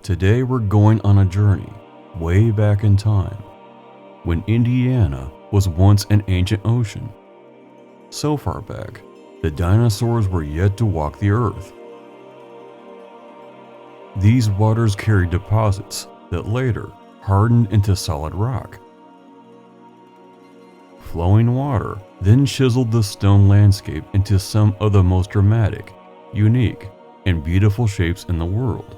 Today we're going on a journey way back in time, when Indiana was once an ancient ocean. So far back, the dinosaurs were yet to walk the earth. These waters carried deposits that later hardened into solid rock. Flowing water then chiseled the stone landscape into some of the most dramatic, unique, and beautiful shapes in the world.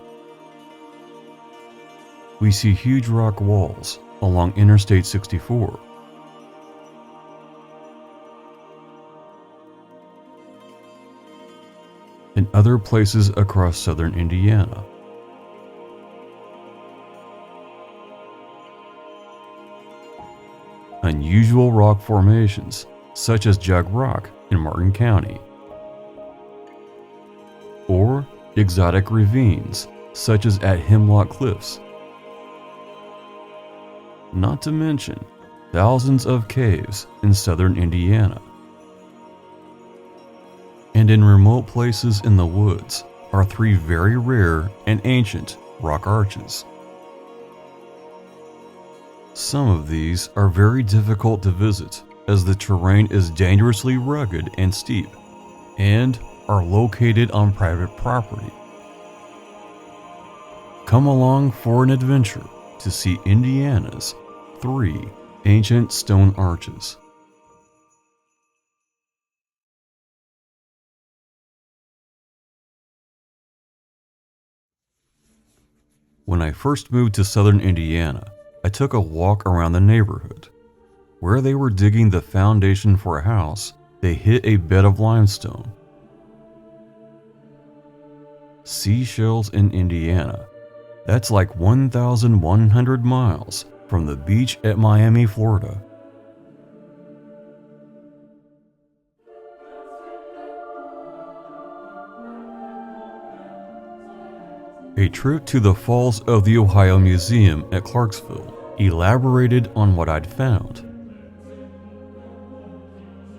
We see huge rock walls along Interstate 64. And other places across southern Indiana. Unusual rock formations, such as Jug Rock in Martin County, or exotic ravines, such as at Hemlock Cliffs. Not to mention thousands of caves in southern Indiana. And in remote places in the woods are 3 very rare and ancient rock arches. Some of these are very difficult to visit as the terrain is dangerously rugged and steep, and are located on private property. Come along for an adventure to see Indiana's 3 ancient stone arches. When I first moved to southern Indiana, I took a walk around the neighborhood. Where they were digging the foundation for a house, they hit a bed of limestone. Seashells in Indiana. That's like 1,100 miles from the beach at Miami, Florida. A trip to the Falls of the Ohio Museum at Clarksville elaborated on what I'd found.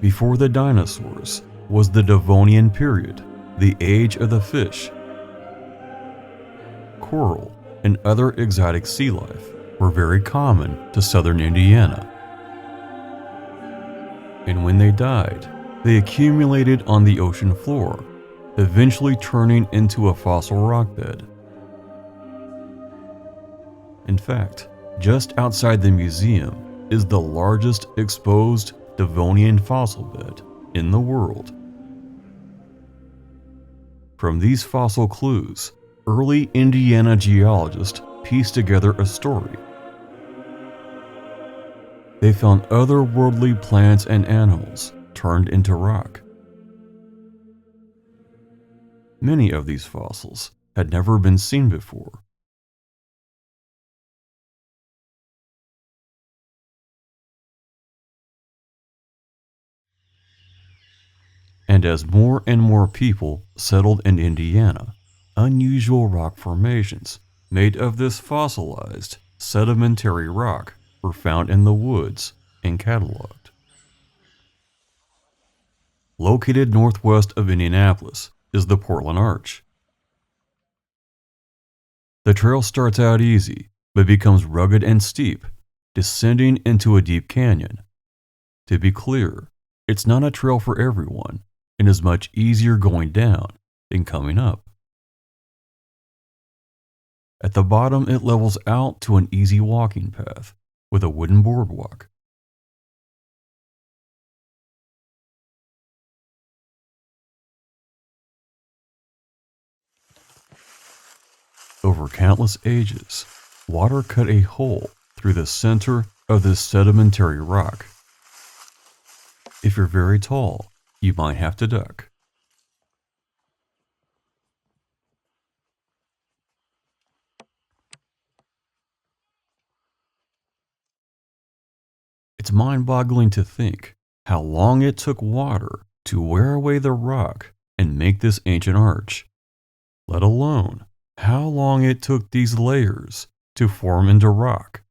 Before the dinosaurs was the Devonian period, the age of the fish. Coral and other exotic sea life were very common to southern Indiana. And when they died, they accumulated on the ocean floor, eventually turning into a fossil rock bed. In fact, just outside the museum is the largest exposed Devonian fossil bed in the world. From these fossil clues, early Indiana geologists pieced together a story. They found otherworldly plants and animals turned into rock. Many of these fossils had never been seen before. And as more and more people settled in Indiana, unusual rock formations made of this fossilized, sedimentary rock were found in the woods and cataloged. Located northwest of Indianapolis is the Portland Arch. The trail starts out easy, but becomes rugged and steep, descending into a deep canyon. To be clear, it's not a trail for everyone, and is much easier going down than coming up. At the bottom, it levels out to an easy walking path with a wooden boardwalk. Over countless ages, water cut a hole through the center of this sedimentary rock. If you're very tall, you might have to duck. It's mind-boggling to think how long it took water to wear away the rock and make this ancient arch, let alone how long it took these layers to form into rock.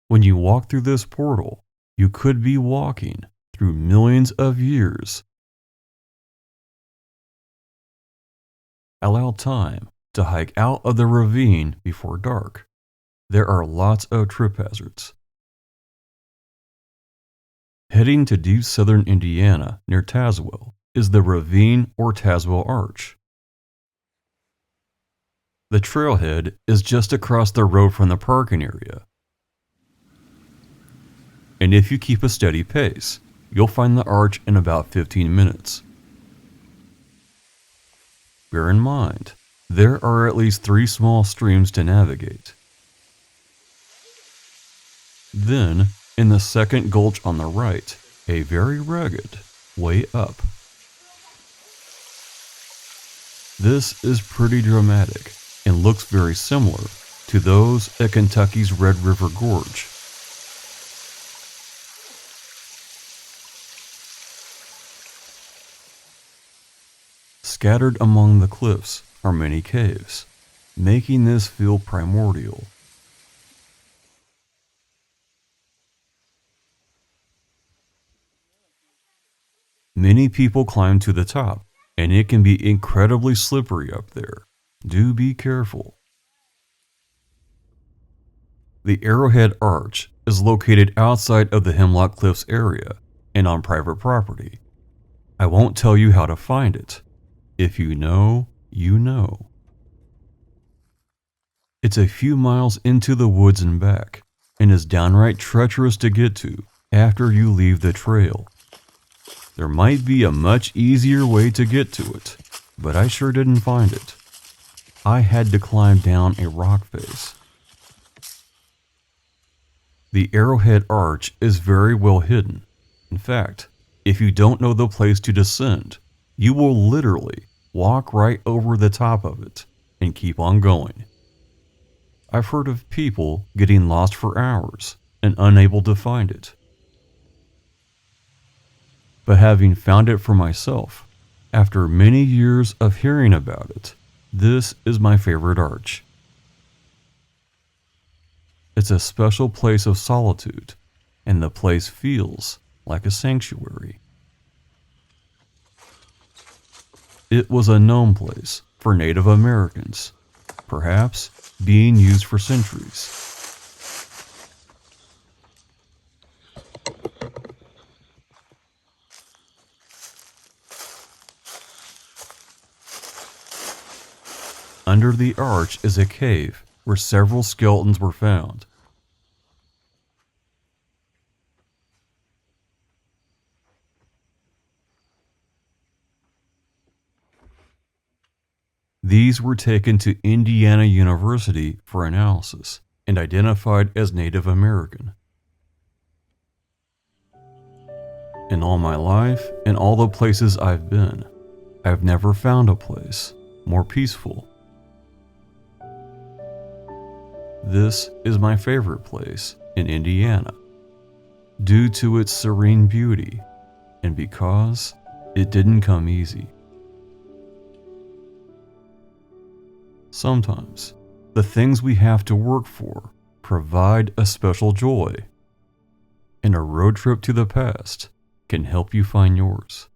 When you walk through this portal, you could be walking through millions of years. Allow time to hike out of the ravine before dark. There are lots of trip hazards. Heading to deep southern Indiana near Tazewell is the Ravine or Tazewell Arch. The trailhead is just across the road from the parking area. And if you keep a steady pace, you'll find the arch in about 15 minutes. Bear in mind, there are at least 3 small streams to navigate. Then, in the second gulch on the right, a very rugged way up. This is pretty dramatic and looks very similar to those at Kentucky's Red River Gorge. Scattered among the cliffs are many caves, making this feel primordial. Many people climb to the top, and it can be incredibly slippery up there. Do be careful. The Arrowhead Arch is located outside of the Hemlock Cliffs area and on private property. I won't tell you how to find it. If you know, you know. It's a few miles into the woods and back, and is downright treacherous to get to after you leave the trail. There might be a much easier way to get to it, but I sure didn't find it. I had to climb down a rock face. The Arrowhead Arch is very well hidden. In fact, if you don't know the place to descend, you will literally walk right over the top of it and keep on going. I've heard of people getting lost for hours and unable to find it. But having found it for myself, after many years of hearing about it, this is my favorite arch. It's a special place of solitude, and the place feels like a sanctuary. It was a known place for Native Americans, perhaps being used for centuries. Under the arch is a cave where several skeletons were found. These were taken to Indiana University for analysis and identified as Native American. In all my life and all the places I've been, I've never found a place more peaceful. This is my favorite place in Indiana, due to its serene beauty and because it didn't come easy. Sometimes, the things we have to work for provide a special joy, and a road trip to the past can help you find yours.